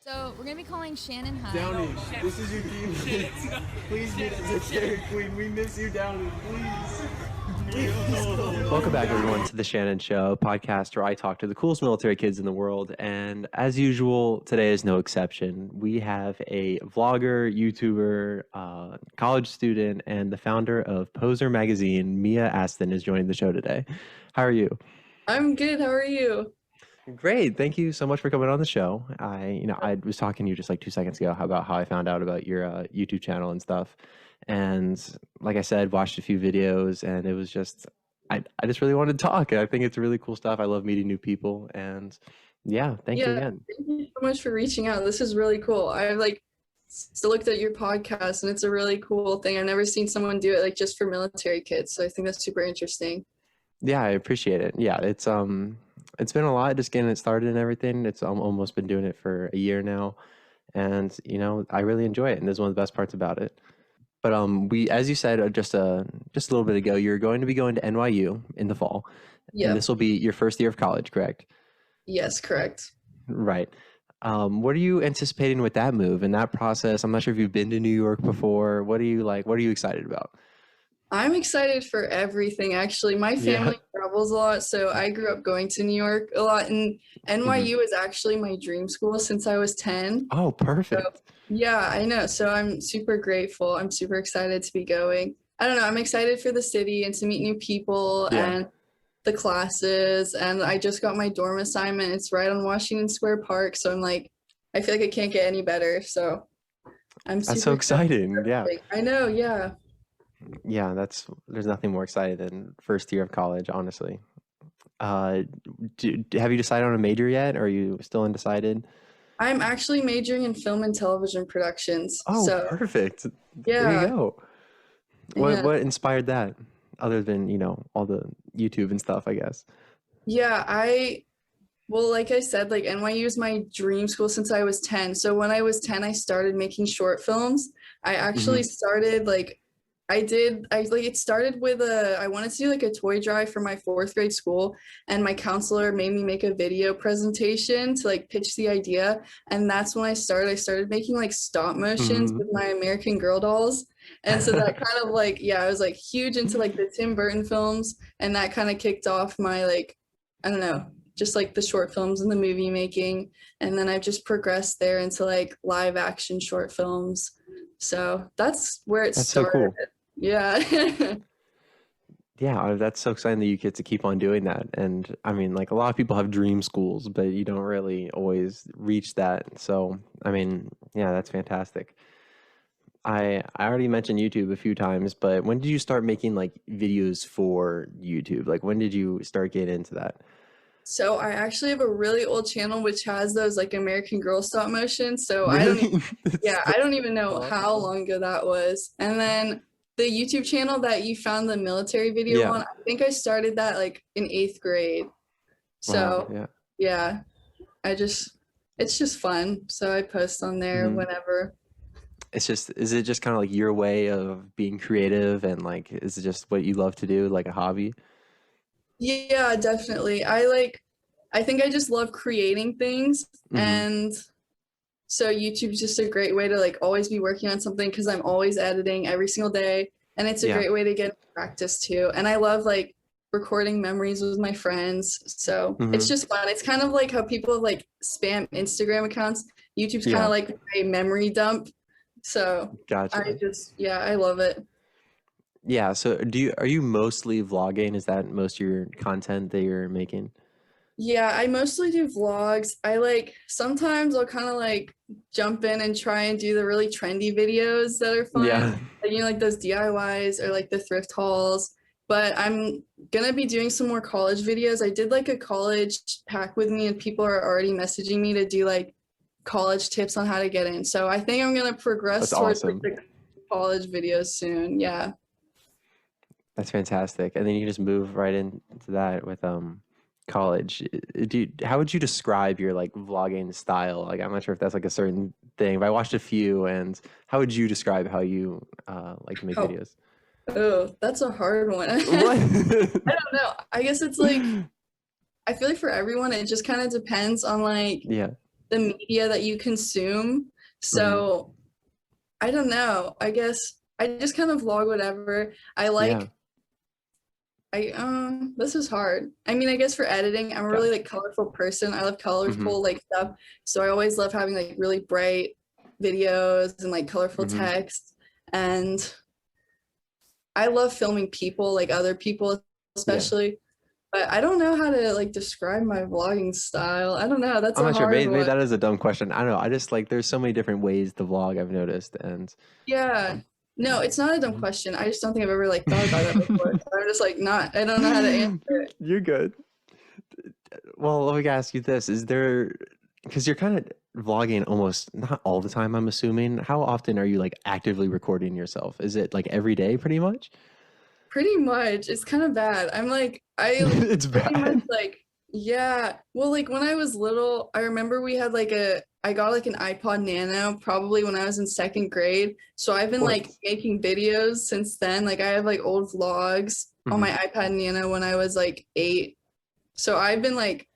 So we're gonna be calling Shannon Hunt. Downey, this is your team. Please get us a Dairy Queen. We miss you, Downey. Please. Welcome back, everyone, to the Shannon Show podcast where I talk to the coolest military kids in the world. And as usual, today is no exception. We have a vlogger, YouTuber, college student, and the founder of Poser Magazine, Mia Aston, is joining the show today. How are you? I'm good. How are you? Great. Thank you so much for coming on the show. I was talking to you just like 2 seconds ago about how I found out about your YouTube channel and stuff. And like I said, watched a few videos, and it was just, I just really wanted to talk. I think it's really cool stuff. I love meeting new people. And yeah, thank you again. Thank you so much for reaching out. This is really cool. I looked at your podcast, and it's a really cool thing. I've never seen someone do it like just for military kids. So I think that's super interesting. Yeah, I appreciate it. Yeah, it's been a lot just getting it started and everything. It's almost been doing it for a year now, and I really enjoy it, and this is one of the best parts about it. But we, as you said, just a little bit ago, you're going to be going to NYU in the fall, and this will be your first year of college, correct? Yes, correct. Right. What are you anticipating with that move and that process? I'm not sure if you've been to New York before. What are you like? What are you excited about? I'm excited for everything, actually. My family travels a lot, so I grew up going to New York a lot, and NYU is actually my dream school since I was 10. Oh, perfect. So, yeah, I know. So I'm super grateful. I'm super excited to be going. I don't know. I'm excited for the city and to meet new people and the classes. And I just got my dorm assignment. It's right on Washington Square Park. So I'm like, I feel like it can't get any better. So I'm super That's so exciting. Yeah. I know. Yeah. Yeah, there's nothing more exciting than first year of college, honestly. Have you decided on a major yet, or are you still undecided? I'm actually majoring in film and television productions. Oh, so, perfect. yeah. There you go. What Yeah. inspired that, other than, all the YouTube and stuff, I guess? Yeah, well, like I said, like NYU is my dream school since I was 10. So when I was 10, I started making short films. I actually started it started with I wanted to do like a toy drive for my 4th grade school, and my counselor made me make a video presentation to like pitch the idea. And that's when I started making like stop motions with my American Girl dolls. And so that kind of I was like huge into like the Tim Burton films, and that kind of kicked off my I don't know, just like the short films and the movie making. And then I've just progressed there into like live action short films. So that's where it started. So cool. Yeah. Yeah, that's so exciting that you get to keep on doing that. And I mean, like, a lot of people have dream schools, but you don't really always reach that. So, I mean, yeah, that's fantastic. I already mentioned YouTube a few times, but when did you start making like videos for YouTube? Like, when did you start getting into that? So I actually have a really old channel which has those like American Girl stop motion. So Really? I don't even know how long ago that was. And then the YouTube channel that you found the military video on, I think I started that like in 8th grade. So it's just fun. So I post on there whenever. Is it just kind of like your way of being creative, and like, is it just what you love to do, like a hobby? Yeah, definitely. I think I just love creating things, and so YouTube's just a great way to like always be working on something, because I'm always editing every single day, and it's a great way to get practice too. And I love like recording memories with my friends, so it's just fun. It's kind of like how people have like spam Instagram accounts. YouTube's kind of like a memory dump. So Gotcha. I love it. Yeah. So are you mostly vlogging? Is that most of your content that you're making? Yeah, I mostly do vlogs. Sometimes I'll kind of like jump in and try and do the really trendy videos that are fun. Yeah. Like those DIYs or like the thrift hauls. But I'm gonna be doing some more college videos. I did like a college pack with me, and people are already messaging me to do like college tips on how to get in. So I think I'm gonna progress towards like, the college videos soon. Yeah. That's fantastic. And then you just move right into that with college. How would you describe your like vlogging style? Like, I'm not sure if that's like a certain thing, but I watched a few. And how would you describe how you like to make videos? Oh, that's a hard one. What? I don't know. I guess it's like, I feel like for everyone, it just kind of depends on like the media that you consume. So I don't know. I guess I just kind of vlog whatever. This is hard. I mean, I guess for editing, I'm a really like colorful person. I love colorful like stuff. So I always love having like really bright videos and like colorful text. And I love filming people, like other people especially. But I don't know how to like describe my vlogging style. I don't know. That's I'm a not sure. hard Maybe one. that is a dumb question. I don't know. I just like there's so many different ways to vlog I've noticed, and Yeah. No, it's not a dumb question. I just don't think I've ever like thought about that before. I'm just like not. I don't know how to answer it. You're good. Well, let me ask you this: is there, because you're kind of vlogging almost not all the time, I'm assuming. How often are you like actively recording yourself? Is it like every day, pretty much? Pretty much. It's kind of bad. I'm like, It's pretty much bad. like, yeah. Well, like when I was little, I remember we had like I got like an iPod Nano probably when I was in second grade. So I've been What? like making videos since then. Like I have like old vlogs on my iPad Nano when I was like 8. So I've been like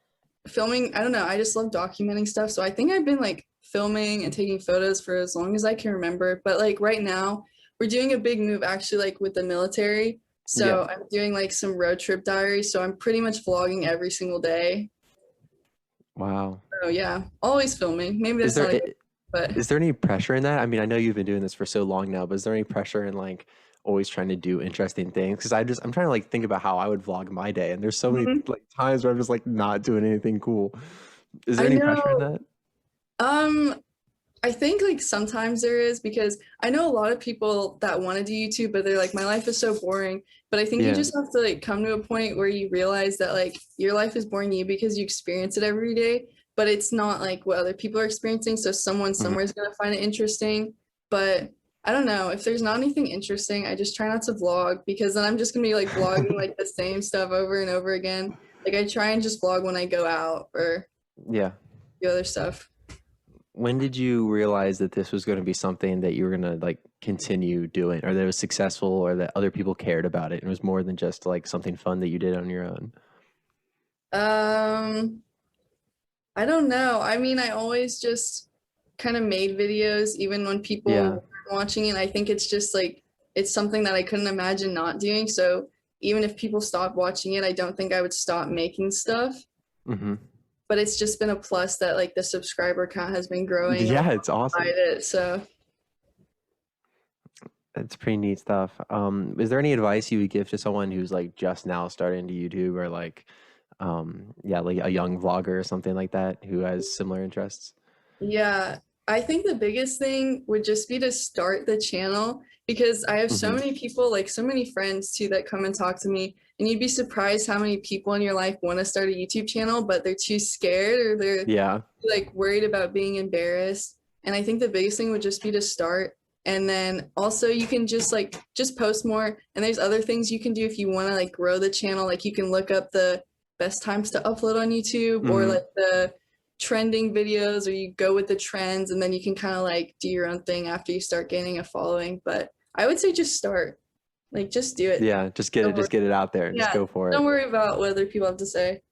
filming. I don't know. I just love documenting stuff. So I think I've been like filming and taking photos for as long as I can remember. But like right now, we're doing a big move actually like with the military. Yeah. So I'm doing like some road trip diaries. So I'm pretty much vlogging every single day. Wow. So yeah, always filming. Maybe Is that's there not a good, but is there any pressure in that? I mean, I know you've been doing this for so long now, but is there any pressure in like always trying to do interesting things? Because I'm trying to like think about how I would vlog my day, and there's so many Mhm. like times where I'm just like not doing anything cool. Is there I any pressure in know. that? Um, I think like sometimes there is because I know a lot of people that want to do YouTube, but they're like, my life is so boring. But I think you Yeah. just have to like come to a point where you realize that like your life is boring to you because you experience it every day, but it's not like what other people are experiencing. So someone Mhm. somewhere is gonna find it interesting. But I don't know. If there's not anything interesting, I just try not to vlog because then I'm just gonna be like vlogging like the same stuff over and over again. Like I try and just vlog when I go out or Yeah. do other stuff. When did you realize that this was going to be something that you were going to like continue doing, or that it was successful, or that other people cared about it and it was more than just like something fun that you did on your own? Um, I don't know. I mean, I always just kind of made videos, even when people Yeah. weren't watching it. I think it's just like it's something that I couldn't imagine not doing. So even if people stopped watching it, I don't think I would stop making stuff. Hmm. But it's just been a plus that like the subscriber count has been growing Yeah, it's alongside awesome. it. So It's pretty neat stuff. Is there any advice you would give to someone who's like just now starting to YouTube, or like, yeah, like a young vlogger or something like that who has similar interests? yeah, I think the biggest thing would just be to start the channel because I have so Hmm. many people, like so many friends too, that come and talk to me. And you'd be surprised how many people in your life want to start a YouTube channel, but they're too scared or they're Yeah. like worried about being embarrassed. And I think the biggest thing would just be to start. And then also you can just like just post more. And there's other things you can do if you want to like grow the channel. Like you can look up the best times to upload on YouTube or Hmm. like the trending videos, or you go with the trends and then you can kind of like do your own thing after you start gaining a following. But I would say just start. Like just do it. Yeah, Don't worry. just get it out there and just Yeah. go for Don't it. worry about what other people have to say.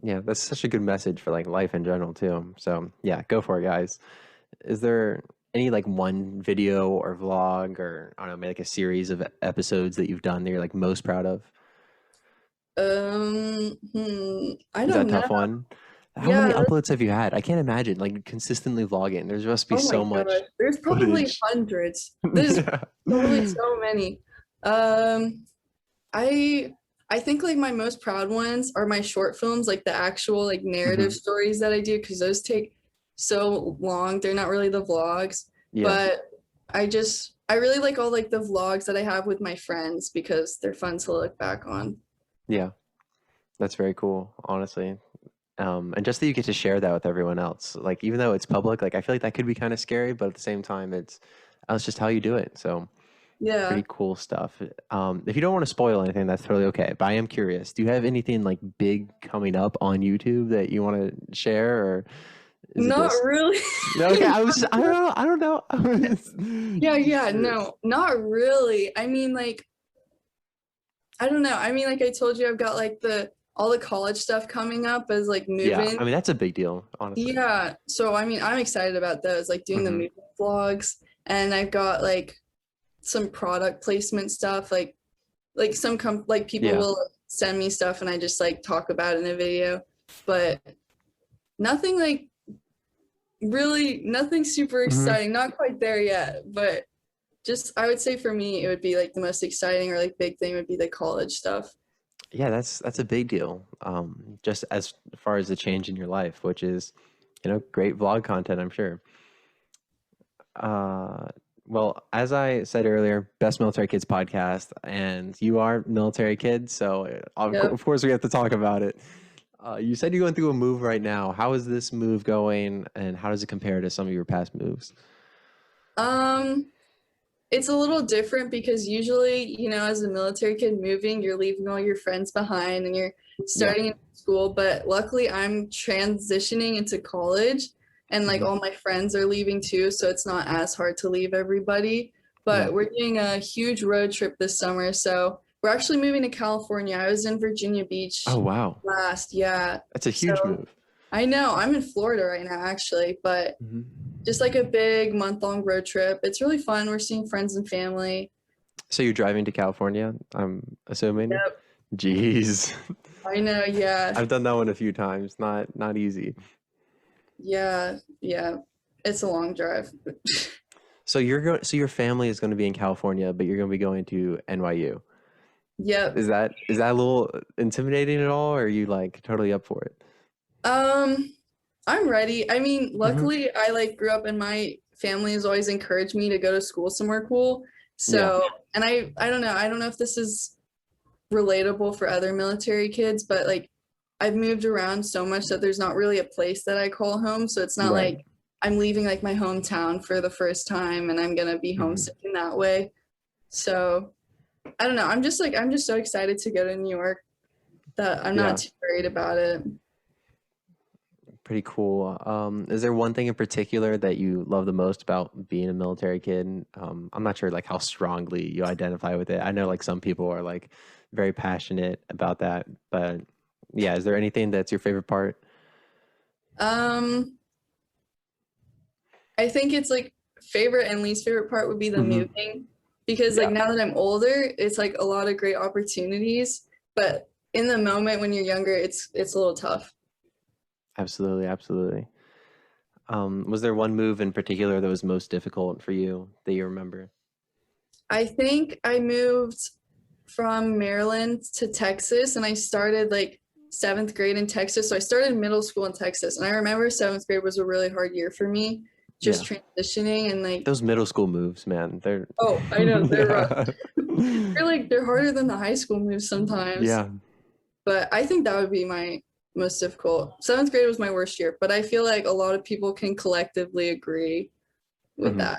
Yeah, that's such a good message for like life in general too. So yeah, go for it, guys. Is there any like one video or vlog, or I don't know, maybe like a series of episodes that you've done that you're like most proud of? I Is that don't a know. tough one? How Yeah, many uploads have you had? I can't imagine like consistently vlogging. There must be oh my so gosh, much there's probably footage. hundreds. There's Yeah. probably so many. Um, I I think like my most proud ones are my short films, like the actual like narrative Hmm. stories that I do, because those take so long. They're not really the vlogs, Yeah. but I really like all like the vlogs that I have with my friends because they're fun to look back on. Yeah. That's very cool, honestly. And just that you get to share that with everyone else. Like even though it's public, like I feel like that could be kind of scary, but at the same time, that's just how you do it. So Yeah. pretty cool stuff. If you don't want to spoil anything, that's totally okay. But I am curious, do you have anything like big coming up on YouTube that you want to share, or is it Not just really. no? Okay, I don't know. Yeah, no, not really. I mean, like, I don't know. I mean, like I told you, I've got like the all the college stuff coming up as like Yeah, moving. I mean that's a big deal, honestly. Yeah, so I mean, I'm excited about those, like doing the Mhm. moving vlogs, and I've got like some product placement stuff, like like people Yeah. will send me stuff and I just like talk about it in a video, but nothing like really nothing super Mhm. exciting, not quite there yet, but just I would say for me it would be like the most exciting or like big thing would be the college stuff. Yeah, that's a big deal. Just as far as the change in your life, which is, great vlog content, I'm sure. Uh, well, as I said earlier, Best Military Kids podcast, and you are military kids, so Yep. of course we have to talk about it. You said you're going through a move right now. How is this move going, and how does it compare to some of your past moves? Um it's a little different because usually, as a military kid moving, you're leaving all your friends behind and you're Yeah. starting in school. But luckily, I'm transitioning into college and like Mhm. all my friends are leaving too. So it's not as hard to leave everybody. Yeah. But we're doing a huge road trip this summer. So we're actually moving to California. I was in Virginia Beach Oh, wow. last. Yeah. That's a So huge move. I know I'm in Florida right now, actually. But Mhm. just like a big month-long road trip. It's really fun. We're seeing friends and family. So you're driving to California, I'm assuming? Yep. Jeez. I know, yeah. I've done that one a few times. Not easy. Yeah, yeah. It's a long drive. So your family is going to be in California, but you're going to be going to NYU. Yep. Is that a little intimidating at all, or are you like totally up for it? I'm ready. I mean, Hmm. luckily I like grew up and my family has always encouraged me to go to school somewhere cool. Yeah. So, and I don't know. I don't know if this is relatable for other military kids, but like I've moved around so much that there's not really a place that I call home. So it's not Right. like I'm leaving like my hometown for the first time and I'm gonna be Hmm. homesick in that way. So I don't know. I'm just so excited to go to New York that I'm Yeah. not too worried about it. Pretty cool. Is there one thing in particular that you love the most about being a military kid? I'm not sure like how strongly you identify with it. I know like some people are like very passionate about that, but yeah, is there anything that's your favorite part? Um, I think it's like favorite and least favorite part would be the Hmm. moving because like Yeah, now that I'm older, it's like a lot of great opportunities, but in the moment when you're younger, it's a little tough. absolutely, absolutely. Was there one move in particular that was most difficult for you that you remember? I think I moved from Maryland to Texas and I started like seventh grade in Texas. So I started middle school in Texas. And I remember seventh grade was a really hard year for me, Yeah, just transitioning and like, those middle school moves, man. They're oh, I know they're rough. yeah, They're harder than the high school moves sometimes. yeah. But I think that would be my most difficult. Seventh grade was my worst year, but I feel like a lot of people can collectively agree with Hmm. that,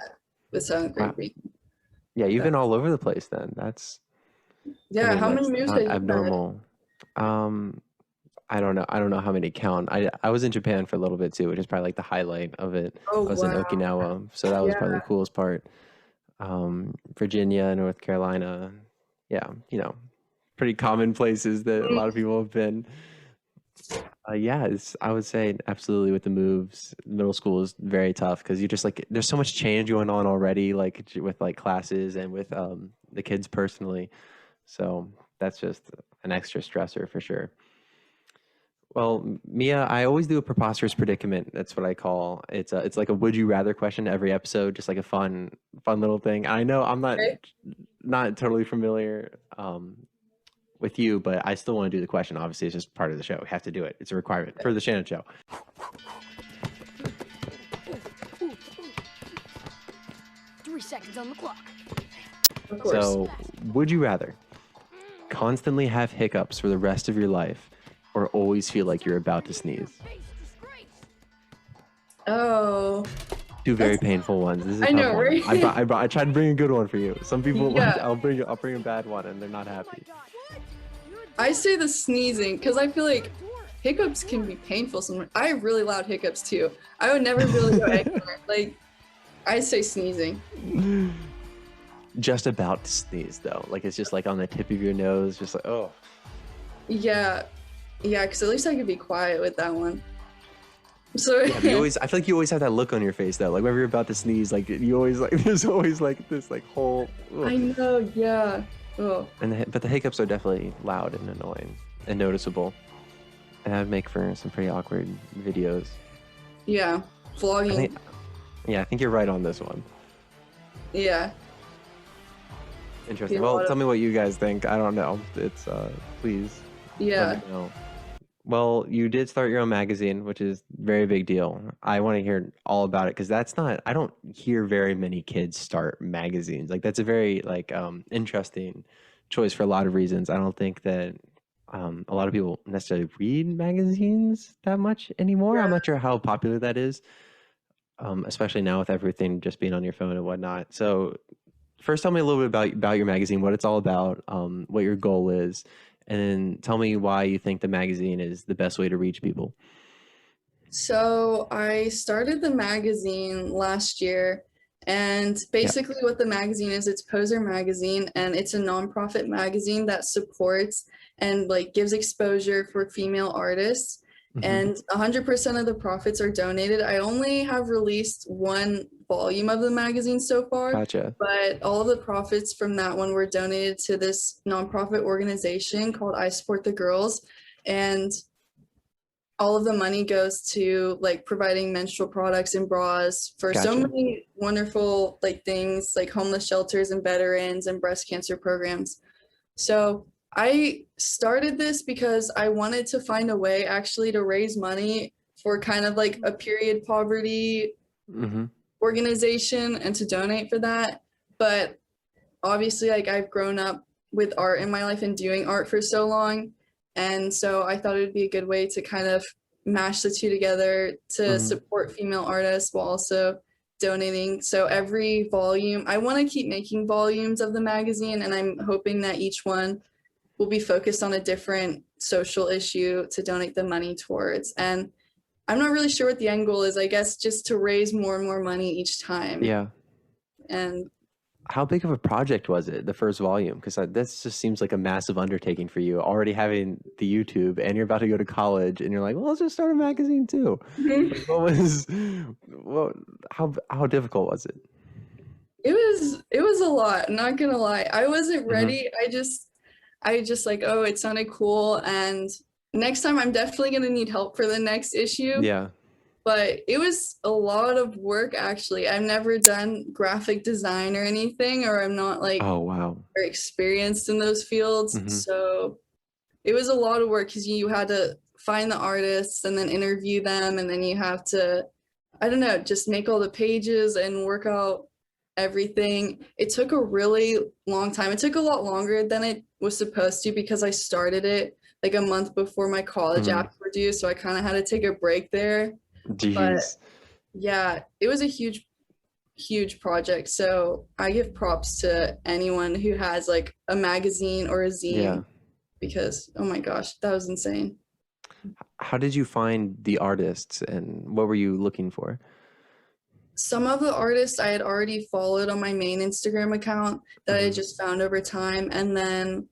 with seventh Wow. grade being Yeah, you've that. been all over the place then. I Yeah, mean, how many that's moves not have you had? abnormal. Um, I don't know. I don't know how many to count. I was in Japan for a little bit too, which is probably like the highlight of it. Oh I was in wow. Okinawa, so that was Yeah. probably the coolest part. Virginia, North Carolina. Yeah, pretty common places that a lot of people have been. Yeah, I would say absolutely with the moves. Middle school is very tough because you just like there's so much change going on already, like with like classes and with the kids personally. So that's just an extra stressor for sure. Well, Mia, I always do a preposterous predicament. That's what I call it's like a would you rather question every episode, just like a fun little thing. I know I'm Okay. not totally familiar with you, but I still want to do the question. Obviously, it's just part of the show. We have to do it. It's a requirement for the Shannon Show. 3 seconds on the clock. Of course. So, would you rather constantly have hiccups for the rest of your life, or always feel like you're about to sneeze? Oh, Two very painful ones. This is a I tough know, one. right? I tried to bring a good one for you. Some people Yeah. I'll bring a bad one and they're not happy. I say the sneezing because I feel like hiccups can be painful sometimes. I have really loud hiccups too. I would never really go anywhere. Like, I say sneezing. Just about to sneeze though. Like it's just like on the tip of your nose, just like oh. Yeah. Yeah, because at least I could be quiet with that one. So Yeah, but I feel like you always have that look on your face though. Like whenever you're about to sneeze, like you always like there's always like this like whole. I know, yeah. Oh, But the hiccups are definitely loud and annoying and noticeable. And that would make for some pretty awkward videos. yeah. I Vlogging. think, yeah, I think you're right on this one. Yeah. Interesting. Be a Well, lot tell of- me what you guys think. I don't know. It's please Yeah. let me know. Well, you did start your own magazine, which is a very big deal. I want to hear all about it because I don't hear very many kids start magazines. Like that's a very like interesting choice for a lot of reasons. I don't think that a lot of people necessarily read magazines that much anymore. I'm Yeah. not sure how popular that is, especially now with everything just being on your phone and whatnot. So first tell me a little bit about your magazine, what it's all about, what your goal is, and then tell me why you think the magazine is the best way to reach people. So I started the magazine last year, and Yeah. basically what the magazine is, it's Poser Magazine, and it's a nonprofit magazine that supports and like gives exposure for female artists. Mhm. And 100% of the profits are donated. I only have released one volume of the magazine so far, Gotcha. but all of the profits from that one were donated to this nonprofit organization called I Support the Girls. And all of the money goes to like providing menstrual products and bras for so Gotcha. many wonderful like things like homeless shelters and veterans and breast cancer programs. So I started this because I wanted to find a way actually to raise money for kind of like a period poverty Hmm. organization and to donate for that. But obviously like I've grown up with art in my life and doing art for so long. And so I thought it would be a good way to kind of mash the two together to Hmm. support female artists while also donating. So every volume, I want to keep making volumes of the magazine, and I'm hoping that each one will be focused on a different social issue to donate the money towards. And I'm not really sure what the end goal is, I guess just to raise more and more money each time. Yeah. And How big of a project was it, the first volume? Because this just seems like a massive undertaking for you, already having the YouTube and you're about to go to college and you're like, well, let's just start a magazine too. Like, how difficult was it? it was a lot, not gonna lie. I wasn't Mhm. ready. I just like, oh, it sounded cool, and next time I'm definitely gonna need help for the next issue. Yeah. But it was a lot of work actually. I've never done graphic design or anything, or I'm not like Oh, wow. very experienced in those fields. Mhm. So it was a lot of work because you had to find the artists and then interview them, and then you have to, I don't know, just make all the pages and work out everything. It took a really long time. It took a lot longer than it was supposed to because I started it like a month before my college Mhm. apps were due, so I kind of had to take a break there. But Jeez. yeah, it was a huge project. So I give props to anyone who has like a magazine or a zine Yeah. because oh my gosh, that was insane. How did you find the artists and what were you looking for? Some of the artists I had already followed on my main Instagram account that I Mhm. just found over time. And then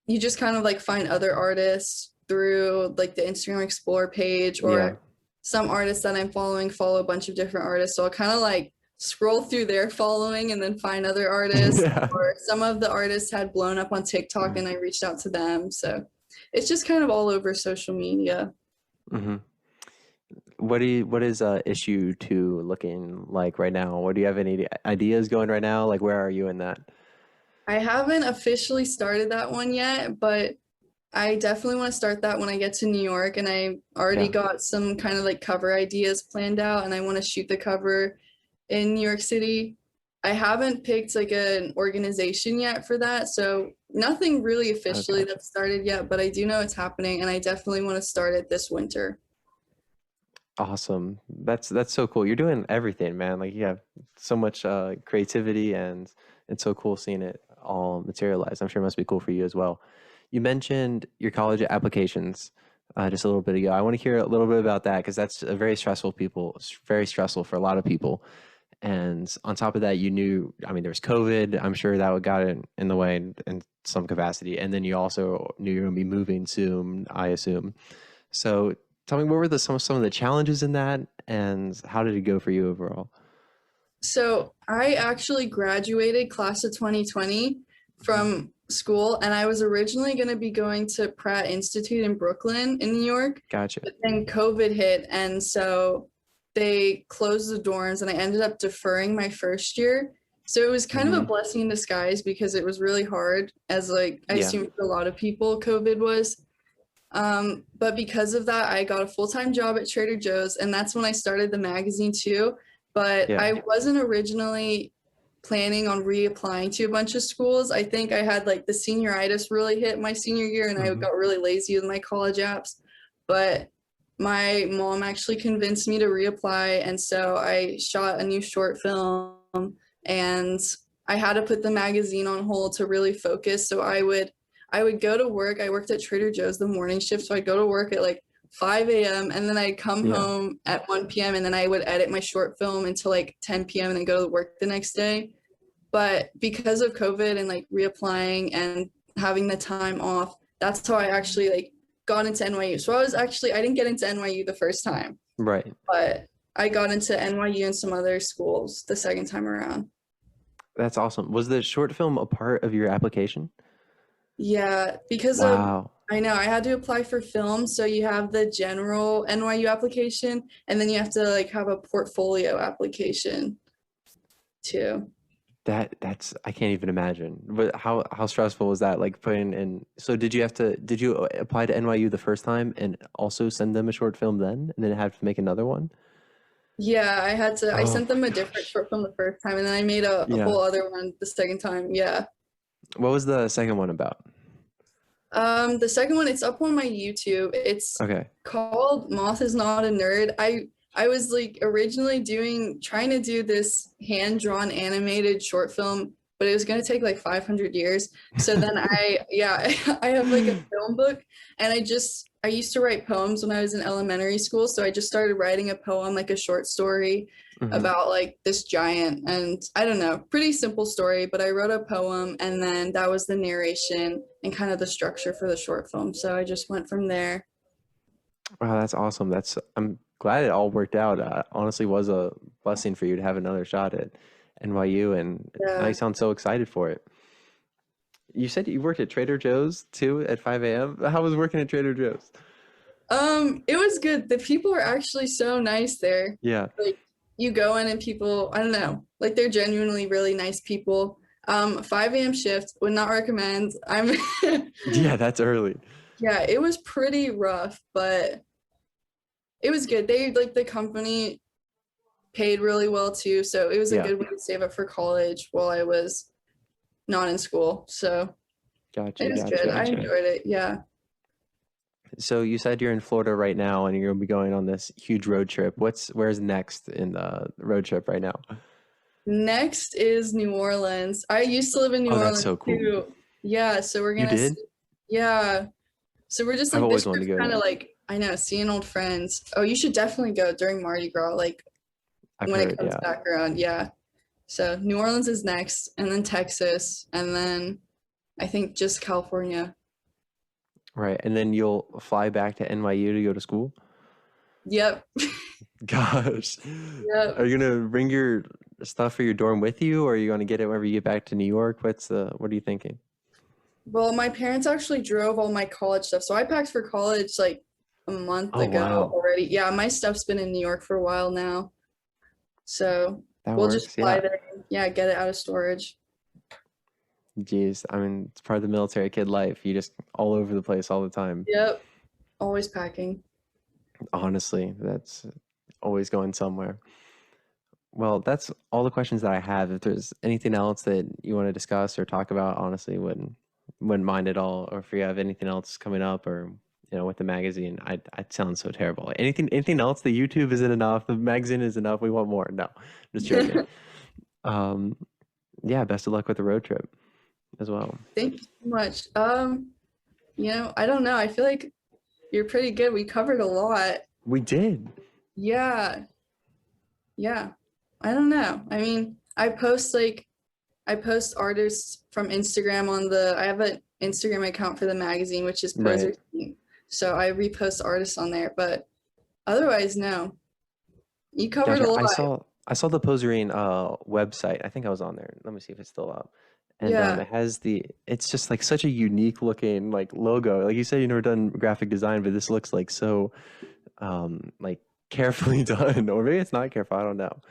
you just kind of like find other artists through like the Instagram Explore page, or Yeah. some artists that I'm following follow a bunch of different artists. So I'll kind of like scroll through their following and then find other artists. Yeah. Or some of the artists had blown up on TikTok and I reached out to them. So it's just kind of all over social media. Hmm. What is issue 2 looking like right now? What do you have any ideas going right now? Like where are you in that? I haven't officially started that one yet, but I definitely want to start that when I get to New York, and I already Yeah. got some kind of like cover ideas planned out, and I want to shoot the cover in New York City. I haven't picked like an organization yet for that, so nothing really officially gotcha. that's started yet, but I do know it's happening, and I definitely want to start it this winter. Awesome. That's so cool. You're doing everything, man. Like you have so much creativity and it's so cool seeing it all materialize. I'm sure it must be cool for you as well. You mentioned your college applications just a little bit ago. I want to hear a little bit about that because that's a very stressful for a lot of people. And on top of that, you knew, I mean, there was COVID. I'm sure that got in the way in some capacity. And then you also knew you were going to be moving soon, I assume. So tell me, what were some of the challenges in that, and how did it go for you overall? So I actually graduated class of 2020 from school, and I was originally going to be going to Pratt Institute in Brooklyn in New York, Gotcha. but then COVID hit, and so they closed the dorms, and I ended up deferring my first year. So it was kind of a blessing in disguise because it was really hard, as like I Yeah. assume for a lot of people COVID was. But because of that, I got a full-time job at Trader Joe's, and that's when I started the magazine too. But Yeah. I wasn't originally planning on reapplying to a bunch of schools. I think I had like the senioritis really hit my senior year, and I got really lazy with my college apps. But my mom actually convinced me to reapply, and so I shot a new short film, and I had to put the magazine on hold to really focus. So I would go to work. I worked at Trader Joe's the morning shift, so I'd go to work at like 5 a.m. and then I'd come Yeah. home at 1 p.m. and then I would edit my short film until like 10 p.m. and then go to work the next day. But because of COVID and like reapplying and having the time off, that's how I actually like got into NYU. So I didn't get into NYU the first time, Right. but I got into NYU and some other schools the second time around. That's awesome. Was the short film a part of your application? Yeah, because of Wow. I know I had to apply for film, so you have the general NYU application, and then you have to like have a portfolio application too. That's I can't even imagine. But how stressful was that? Like putting in. So did you apply to NYU the first time and also send them a short film then, and then have to make another one? Yeah, I Oh sent them my a different gosh. short film the first time, and then I made a Yeah. whole other one the second time. Yeah. What was the second one about? The second one, it's up on my YouTube. It's Okay. called Moth is Not a Nerd. I was like originally trying to do this hand-drawn animated short film, but it was gonna take like 500 years. So then I have like a film book, and I used to write poems when I was in elementary school, so I just started writing a poem, like a short story about like this giant, and I don't know, pretty simple story, but I wrote a poem, and then that was the narration and kind of the structure for the short film. So I just went from there. Wow, that's awesome. I'm glad it all worked out. Honestly, was a blessing for you to have another shot at NYU, and now you Yeah. sound so excited for it. You said you worked at Trader Joe's too at 5 a.m. How was working at Trader Joe's? It was good. The people are actually so nice there. Yeah. Like you go in and people, I don't know, like they're genuinely really nice people. 5 a.m. shift, would not recommend. Yeah, that's early. Yeah, it was pretty rough, but it was good. They like the company paid really well too, so it was a Yeah. good way to save up for college while I was not in school. So Gotcha, it was gotcha, good. I gotcha. enjoyed it. Yeah. So you said you're in Florida right now and you're gonna be going on this huge road trip. Where's next in the road trip right now? Next is New Orleans. I used to live in New Oh, that's Orleans so cool. too. Yeah, so You did? yeah. So we're just I've like this always wanted to trip's go kind there. of like I know, seeing old friends. Oh, you should definitely go during Mardi Gras, like I've when it heard, comes yeah. back around. Yeah. So New Orleans is next, and then Texas, and then I think just California. Right. And then you'll fly back to NYU to go to school? Yep. Gosh. Yep. Are you gonna bring your stuff for your dorm with you, or are you gonna get it whenever you get back to New York? What are you thinking? Well, my parents actually drove all my college stuff. So I packed for college like a month Oh, ago wow. already. Yeah, my stuff's been in New York for a while now. So That we'll just works. fly Yeah. there, yeah, get it out of storage. Geez. I mean, it's part of the military kid life. You just all over the place all the time. Yep. Always packing. Honestly, that's always going somewhere. Well, that's all the questions that I have. If there's anything else that you want to discuss or talk about, honestly, wouldn't mind at all. Or if you have anything else coming up, or with the magazine, I'd sound so terrible. Anything else? The YouTube isn't enough. The magazine is enough. We want more. No, just joking. Um, yeah. Best of luck with the road trip as well. Thank you so much. I don't know. I feel like you're pretty good. We covered a lot. We did. Yeah. Yeah. I don't know. I mean, I post artists from Instagram on I have an Instagram account for the magazine, which is Right. Poser Team. So I repost artists on there, but otherwise, no. You covered a Gotcha. lot. I saw the Poserine website. I think I was on there. Let me see if it's still up. And Yeah. it has it's just like such a unique looking like logo. Like you said, you never done graphic design, but this looks like so like carefully done. Or maybe it's not careful, I don't know.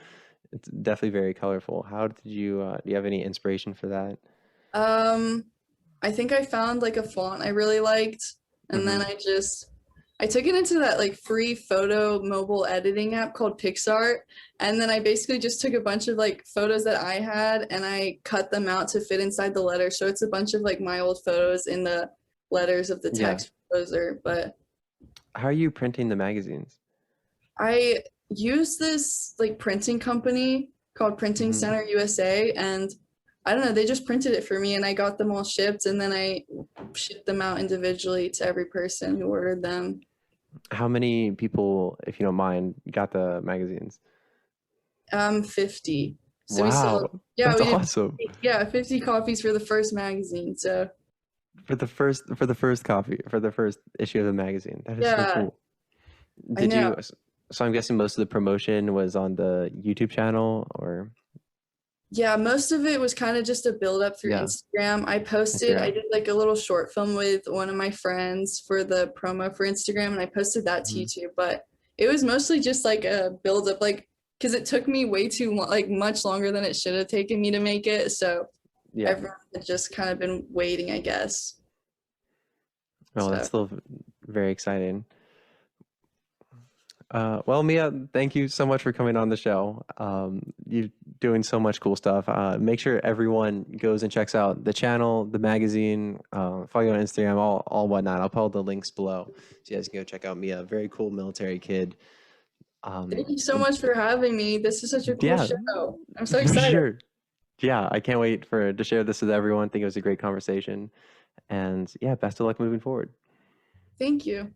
It's definitely very colorful. How did you do you have any inspiration for that? Um, I think I found like a font I really liked, and then Mm-hmm. I took it into that like free photo mobile editing app called PixArt, and then I basically just took a bunch of like photos that I had and I cut them out to fit inside the letter. So it's a bunch of like my old photos in the letters of the Yeah. text composer. But How are you printing the magazines? I use this like printing company called Printing Mm-hmm. Center USA, and I don't know, they just printed it for me and I got them all shipped, and then I shipped them out individually to every person who ordered them. How many people, if you don't mind, got the magazines? 50. So we sold, Wow, yeah, that's we did, awesome. yeah, 50 copies for the first magazine. So For the first copy, for the first issue of the magazine. That is so yeah, cool. I Did know. you, so I'm guessing most of the promotion was on the YouTube channel or Yeah, most of it was kind of just a build up through yeah, Instagram. I Instagram. did like a little short film with one of my friends for the promo for Instagram, and I posted that to Mhm. YouTube. But it was mostly just like a build up, like, because it took me way too like much longer than it should have taken me to make it. So Yeah. everyone had just kind of been waiting, I guess. Oh, So that's still very exciting. Well, Mia, thank you so much for coming on the show. You're doing so much cool stuff. Make sure everyone goes and checks out the channel, the magazine, follow you on Instagram, all whatnot. I'll put all the links below so you guys can go check out Mia. Very cool military kid. thank you so And much for having me. This is such a cool yeah, show. I'm so for excited. sure. Yeah, I can't wait to share this with everyone. I think it was a great conversation. And yeah, best of luck moving forward. Thank you.